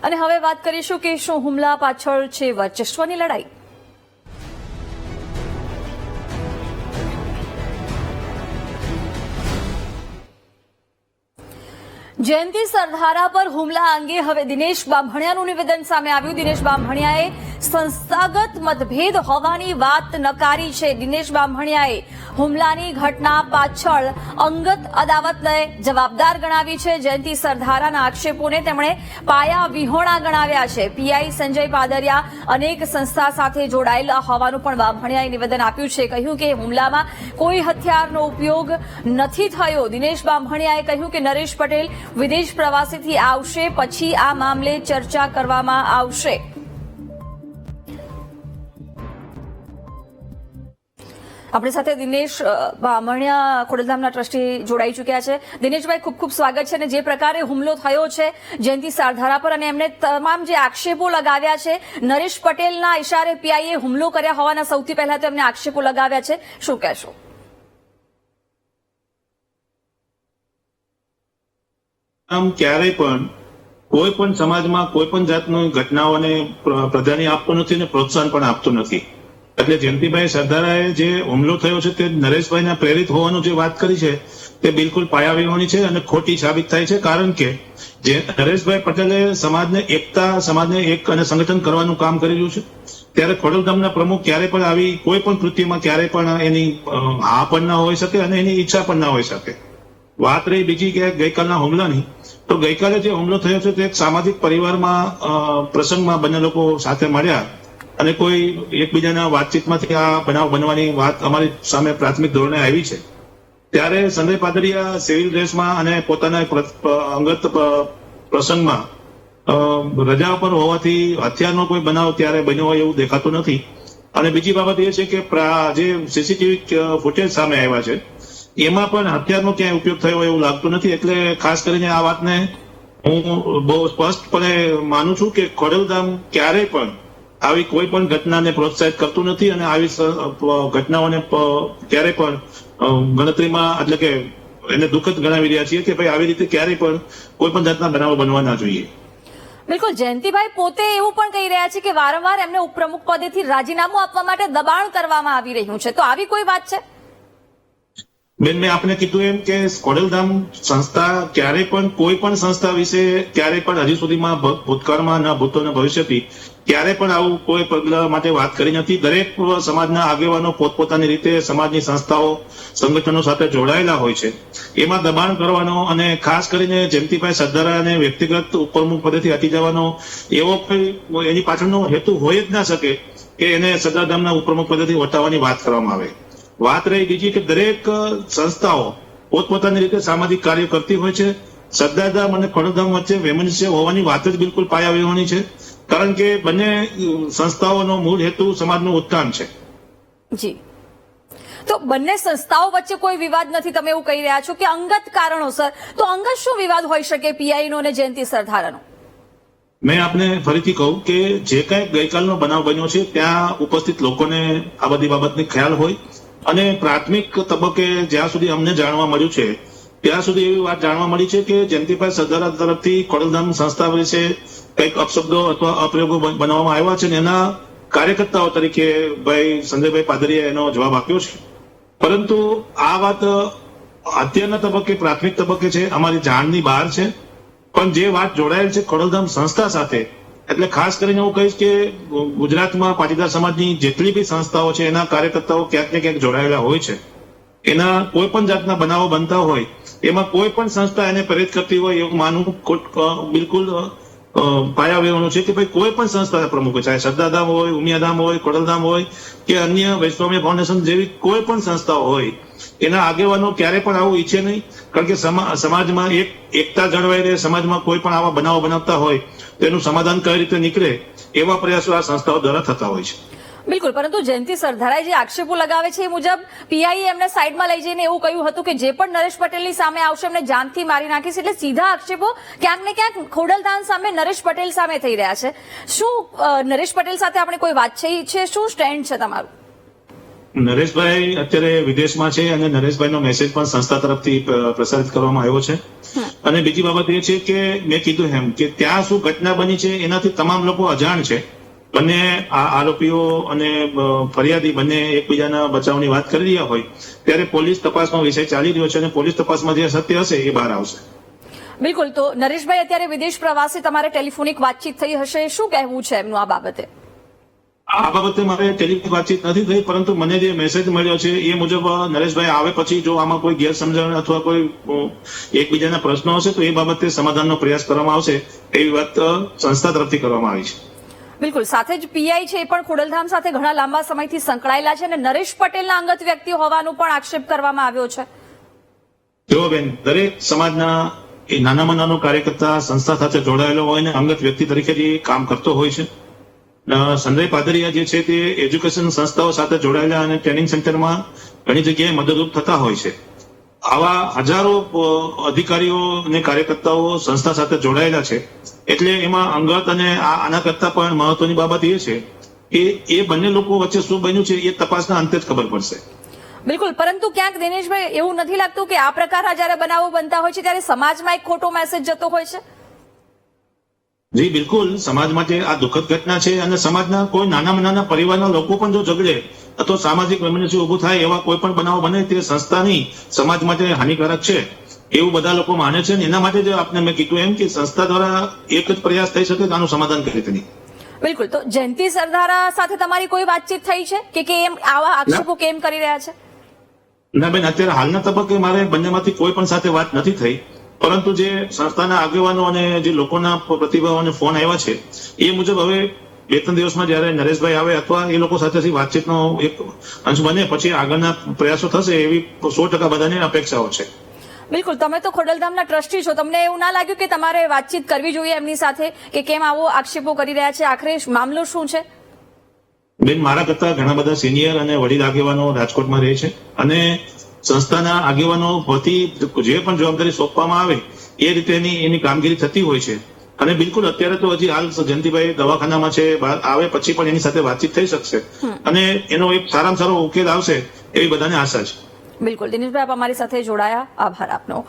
અને હવે વાત કરીશું કે શું હુમલા પાછળ છે વર્ચસ્વની લડાઈ. જયંતિ સરધારા પર હુમલા અંગે હવે દિનેશ બાંભણિયાનું નિવેદન સામે આવ્યું. દિનેશ બાંભણિયાએ સંસ્થાગત મતભેદ હોવાની વાત નકારી છે. દિનેશ બાંભણિયાએ હુમલાની ઘટના પાછળ અંગત અદાવતને જવાબદાર ગણાવી છે. જયંતિ સરધારાના આક્ષેપોને તેમણે પાયા વિહોણા ગણાવ્યા છે. પીઆઈ સંજય પાદરિયા અનેક સંસ્થા સાથે જોડાયેલા હોવાનું પણ બાંભણિયાએ નિવેદન આપ્યું છે. કહ્યું કે હુમલામાં કોઈ હથિયારનો ઉપયોગ નથી થયો. દિનેશ બાંભણિયાએ કહ્યું કે નરેશ પટેલ વિદેશ પ્રવાસેથી આવશે પછી આ મામલે ચર્ચા કરવામાં આવશે. આપણી સાથે દિનેશ બાંભણિયા ખોડલધામના ટ્રસ્ટી જોડાઈ ચૂક્યા છે. દિનેશભાઈ, ખૂબ ખૂબ સ્વાગત છે. અને જે પ્રકારે હુમલો થયો છે જયંતિ સરધારા પર અને એમને તમામ જે આક્ષેપો લગાવ્યા છે, નરેશ પટેલના ઇશારે પીઆઈએ હુમલો કર્યા હોવાના સૌથી પહેલા તો એમને આક્ષેપો લગાવ્યા છે, શું કહેશો? આમ ક્યારેય પણ કોઈ પણ સમાજમાં કોઈ પણ જાતની ઘટનાઓને પ્રાધાન્ય આપતું નથી અને પ્રોત્સાહન પણ આપતું નથી. એટલે જયંતિભાઈ સરધારાએ જે હુમલો થયો છે તે નરેશભાઈના પ્રેરિત હોવાનું જે વાત કરી છે તે બિલકુલ પાયાવિહોણી છે અને ખોટી સાબિત થાય છે. કારણ કે જે નરેશભાઈ પટેલે સમાજને એક અને સંગઠન કરવાનું કામ કરી રહ્યું છે, ત્યારે ખોડલધામના પ્રમુખ ક્યારે પણ આવી કોઈ પણ કૃત્યમાં ક્યારે પણ એની હા પણ ના હોઈ શકે અને એની ઈચ્છા પણ ના હોઈ શકે. વાત રહી બીજી કે ગઈકાલના હુમલાની, તો ગઈકાલે જે હુમલો થયો છે તે એક સામાજિક પરિવારમાં પ્રસંગમાં બંને લોકો સાથે મળ્યા અને કોઈ એકબીજાના વાતચીતમાંથી આ બનાવ બનવાની વાત અમારી સામે પ્રાથમિક ધોરણે આવી છે. ત્યારે સંજય પાદરિયા સિવિલ ડ્રેસમાં અને પોતાના અંગત પ્રસંગમાં રજા પર હોવાથી હથિયારનો કોઈ બનાવ ત્યારે બન્યો હોય એવું દેખાતું નથી. અને બીજી બાબત એ છે કે જે સીસીટીવી ફૂટેજ સામે આવ્યા છે એમાં પણ હથિયારનો ક્યાંય ઉપયોગ થયો હોય એવું લાગતું નથી. એટલે ખાસ કરીને આ વાતને હું બહુ સ્પષ્ટપણે માનું છું કે ખોડલધામ ક્યારેય પણ આવી કોઈ પણ ઘટનાને પ્રોત્સાહિત કરતું નથી અને આવી ઘટનાઓને ક્યારેય પણ ગણતરીમાં એટલે કે એને દુઃખદ ગણાવી રહ્યા છીએ કે ભાઈ આવી રીતે ક્યારેય પણ કોઈ પણ જાતના બનાવો બનવા ના જોઈએ. બિલકુલ, જયંતિભાઈ પોતે એવું પણ કહી રહ્યા છે કે વારંવાર એમને ઉપપ્રમુખ પદેથી રાજીનામું આપવા માટે દબાણ કરવામાં આવી રહ્યું છે, તો આવી કોઈ વાત છે? બેન, મેં આપને કીધું એમ કે ખોડલધામ સંસ્થા ક્યારેય પણ કોઈ પણ સંસ્થા વિશે ક્યારેય પણ હજી સુધીમાં ભૂતકાળમાં ના ભૂતો ને ભવિષ્યથી ક્યારે પણ આવું કોઈ પગલા માટે વાત કરી નથી. દરેક સમાજના આગેવાનો પોતપોતાની રીતે સમાજની સંસ્થાઓ સંગઠનો સાથે જોડાયેલા હોય છે. એમાં દબાણ કરવાનો અને ખાસ કરીને જયંતિભાઈ સરધારાને વ્યક્તિગત ઉપપ્રમુખ પદેથી હટી જવાનો એવો કોઈ એની પાછળનો હેતુ હોય જ ના શકે કે એને સરદારધામના ઉપપ્રમુખ પદેથી હટાવવાની વાત કરવામાં આવે. વાત રહી બીજી કે દરેક સંસ્થાઓ પોતપોતાની રીતે સામાજિક કાર્ય કરતી હોય છે. સરદારધામ અને ખોડલધામ વચ્ચે વૈમનસ્ય હોવાની વાત જ બિલકુલ પાયાવિહોણી છે. કારણ કે બંને સંસ્થાઓનો મૂળ હેતુ સમાજનું ઉત્થાન છે. જી, તો બંને સંસ્થાઓ વચ્ચે કોઈ વિવાદ નથી, તમે એવું કહી રહ્યા છો કે અંગત કારણોસર. તો અંગત શું વિવાદ હોઈ શકે પીઆઈનો અને જયંતિ સરધારાનો? મેં આપને ફરીથી કહું કે જે કઈ ગઈકાલનો બનાવ બન્યો છે ત્યાં ઉપસ્થિત લોકોને આ બધી બાબતની ખ્યાલ હોય અને પ્રાથમિક તબક્કે જ્યાં સુધી અમને જાણવા મળ્યું છે ત્યાં સુધી એવી વાત જાણવા મળી છે કે જયંતિભાઈ સરધારા તરફથી ખોડલધામ સંસ્થા વિશે કંઈક અપશબ્દો અથવા અપ્રયોગો બનાવવામાં આવ્યા છે અને એના કાર્યકર્તાઓ તરીકે ભાઈ સંજયભાઈ પાદરિયાએ એનો જવાબ આપ્યો છે. પરંતુ આ વાત અત્યારના તબક્કે પ્રાથમિક તબક્કે છે, અમારી જાણની બહાર છે. પણ જે વાત જોડાયેલ છે ખોડલધામ સંસ્થા સાથે, એટલે ખાસ કરીને હું કહીશ કે ગુજરાતમાં પાટીદાર સમાજની જેટલી બી સંસ્થાઓ છે એના કાર્યકર્તાઓ ક્યાંક ને ક્યાંક જોડાયેલા હોય છે. એના કોઈ પણ જાતના બનાવો બનતા હોય એમાં કોઈ પણ સંસ્થા એને પ્રેરિત કરતી હોય એવું માનવું બિલકુલ પાયાવિહોણું છે કે ભાઈ કોઈ પણ સંસ્થાના પ્રમુખ, ચાહે સરદારધામ હોય, ઉમિયાધામ હોય, ખોડલધામ હોય કે અન્ય વૈષ્ણવ ફાઉન્ડેશન જેવી કોઈ પણ સંસ્થાઓ હોય એના આગેવાનો ક્યારે પણ આવું ઈચ્છે નહીં. કારણ કે સમાજમાં એકતા જળવાઈ રહે, સમાજમાં કોઈ પણ આવા બનાવો બનાવતા હોય તો એનું સમાધાન કઈ રીતે નીકળે એવા પ્રયાસો આ સંસ્થાઓ દ્વારા થતા હોય છે. બિલકુલ, પરંતુ જયંતિ સરધારાએ જે આક્ષેપો લગાવે છે એ મુજબ પીઆઈએ એમને સાઈડમાં લઈ જઈને એવું કહ્યું હતું કે જે પણ નરેશ પટેલની સામે આવશે એમને જાનથી મારી નાખીશ. એટલે સીધા આક્ષેપો ક્યાંક ને ક્યાંક ખોડલધામ સામે નરેશ પટેલ સામે થઈ રહ્યા છે. શું નરેશ પટેલ સાથે આપણે કોઈ વાત છે? શું સ્ટેન્ડ છે તમારું? નરેશભાઈ અત્યારે વિદેશમાં છે અને નરેશભાઈનો મેસેજ પણ સંસ્થા તરફથી પ્રસારિત કરવામાં આવ્યો છે. અને બીજી બાબત એ છે કે મેં કીધું એમ કે ત્યાં શું ઘટના બની છે એનાથી તમામ લોકો અજાણ છે. બંને આ આરોપીઓ અને ફરિયાદી બંને એકબીજાના બચાવની વાત કરી રહ્યા હોય ત્યારે પોલીસ તપાસનો વિષય ચાલી રહ્યો છે અને પોલીસ તપાસમાં જે સત્ય હશે એ બહાર આવશે. બિલકુલ. તો નરેશભાઈ અત્યારે વિદેશ પ્રવાસે તમારે ટેલિફોનિક વાતચીત થઈ હશે, શું કહેવું છે એમનું આ બાબતે? આ બાબતે મારે ટેલિફોનિક વાતચીત નથી થઈ, પરંતુ મને જે મેસેજ મળ્યો છે એ મુજબ નરેશભાઈ આવે પછી જો આમાં કોઈ ગેરસમજણ અથવા કોઈ એકબીજાના પ્રશ્નો હશે તો એ બાબતે સમાધાનનો પ્રયાસ કરવામાં આવશે એવી વાત સંસ્થા તરફથી કરવામાં આવી છે. બિલકુલ. સાથે જ પીઆઈ છે એ પણ ખોડલધામ સાથે ઘણા લાંબા સમયથી સંકળાયેલા છે અને નરેશ પટેલના અંગત વ્યક્તિ હોવાનો પણ આક્ષેપ કરવામાં આવ્યો છે. જો બેન, દરેક સમાજના એ નાનામાં નાનો કાર્યકર્તા સંસ્થા સાથે જોડાયેલો હોય અને અંગત વ્યક્તિ તરીકે જે કામ કરતો હોય છે. સંજય પાદરિયા જે છે તે એજ્યુકેશન સંસ્થાઓ સાથે જોડાયેલા અને ટ્રેનિંગ સેન્ટરમાં ઘણી જગ્યાએ મદદરૂપ થતા હોય છે. આવા હજારો અધિકારીઓ અને કાર્યકર્તાઓ સંસ્થા સાથે જોડાયેલા છે. એટલે એમાં અંગત અને આના કરતા પણ મહત્વની બાબત એ છે કે એ બંને લોકો વચ્ચે શું બન્યું છે એ તપાસના અંતે જ ખબર પડશે. બિલકુલ. પરંતુ ક્યાંક દિનેશભાઈ એવું નથી લાગતું કે આ પ્રકારના જયારે બનાવો બનતા હોય છે ત્યારે સમાજમાં એક ખોટો મેસેજ જતો હોય છે? જી બિલકુલ. સમાજ માટે આ દુઃખદ ઘટના છે અને સમાજના કોઈ નાનામાં નાના પરિવારના લોકો પણ જો ઝઘડે અથવા સામાજિક રેમિનેશન ઉભું થાય એવા કોઈ પણ બનાવ બને તે સંસ્થાની સમાજ માટે હાનિકારક છે એવું બધા લોકો માને છે. એના માટે જ આપને મેં કીધું એમ કે સંસ્થા દ્વારા એક જ પ્રયાસ થઈ શકે આનું સમાધાન કરી તેની. બિલકુલ. તો જયંતિ સરદારા સાથે તમારી કોઈ વાતચીત થઈ છે કે કેમ આવા આક્ષેપો કેમ કરી રહ્યા છે? ના બેન, અત્યારે હાલના તબક્કે મારે બંનેમાંથી કોઈ પણ સાથે વાત નથી થઈ, પરંતુ જે સંસ્થાના આગેવાનો અને જે લોકોના પ્રતિભાવોને ફોન આવ્યા છે એ મુજબ હવે 2-3 દિવસમાં જયારે નરેશભાઈ આવે અથવા એ લોકો સાથેથી વાતચીતનો એક અંશ બને પછી આગળના પ્રયાસો થશે એવી 100% બધાની અપેક્ષાઓ છે. બિલકુલ. તમે તો ખોડલધામના ટ્રસ્ટી છો, તમને એવું ના લાગ્યું કે તમારે વાતચીત કરવી જોઈએ એમની સાથે કે કેમ આવો આક્ષેપો કરી રહ્યા છે? આખરે મામલો શું છે? બેન, મારા કરતા ઘણા બધા સિનિયર અને વડીલ આગેવાનો રાજકોટમાં રહે છે અને સંસ્થાના આગેવાનો વતી જે પણ જવાબદારી સોંપવામાં આવે એ રીતે એની કામગીરી થતી હોય છે. અને બિલકુલ અત્યારે તો હજી હાલ જયંતિભાઈ દવાખાનામાં છે, આવે પછી પણ એની સાથે વાતચીત થઈ શકશે અને એનો એક સારામાં સારો ઉકેલ આવશે એવી બધાને આશા છે. બિલકુલ. દિનેશભાઈ, આપ અમારી સાથે જોડાયા, આભાર આપનો.